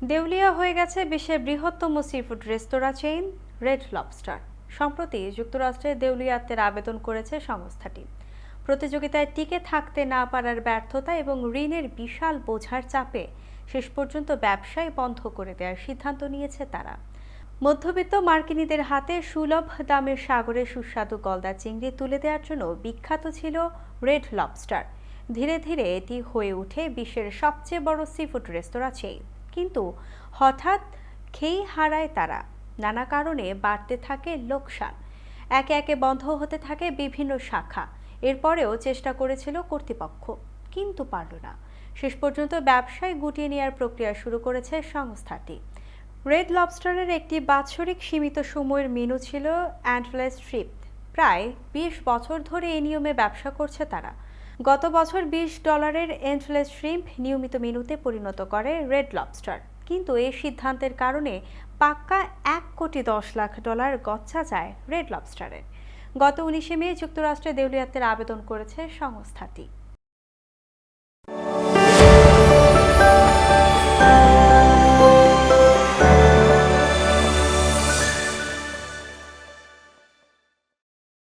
দেউলিয়া হয়ে গেছে বিশ্বের বৃহত্তম সিফুড রেস্তোরাঁ চেইন রেড লবস্টার। সম্প্রতি যুক্তরাষ্ট্রে দেউলিয়াত্বের আবেদন করেছে সংস্থাটি। প্রতিযোগিতায় টিকে থাকতে না পারার ব্যর্থতা এবং ঋণের বিশাল বোঝার চাপে শেষ পর্যন্ত ব্যবসায় বন্ধ করে দেওয়ার সিদ্ধান্ত নিয়েছে তারা। মধ্যবিত্ত মার্কিনীদের হাতে সুলভ দামের সাগরের সুস্বাদু গলদা চিংড়ি তুলে দেওয়ার জন্য বিখ্যাত ছিল রেড লবস্টার। ধীরে ধীরে এটি হয়ে ওঠে বিশ্বের সবচেয়ে বড় সিফুড রেস্তোরাঁ চেইন। কিন্তু হঠাৎ খেই হারায় তারা। নানা কারণে বাড়তে থাকে লোকসান। একে একে বন্ধ হতে থাকে বিভিন্ন শাখা। এরপরেও চেষ্টা করেছিল কর্তৃপক্ষ, কিন্তু পারল না। শেষ পর্যন্ত ব্যবসায় গুটিয়ে নেওয়ার প্রক্রিয়া শুরু করেছে সংস্থাটি। রেড লবস্টারের একটি বাৎসরিক সীমিত সময়ের মেনু ছিল অ্যান্টলেস শ্রিপ। প্রায় ২০ বছর ধরে এই নিয়মে ব্যবসা করছে তারা। গত বছর $20 এন্ডলেস শ্রিম্প নিয়মিত মেনুতে পরিণত করে রেড লবস্টার। কিন্তু এই সিদ্ধান্তের কারণে পাক্কা $1,10,00,000 গচ্ছা যায় রেড লবস্টারের। গত 19 মে যুক্তরাষ্ট্রে দেউলিয়াত্বের আবেদন করেছে সংস্থাটি।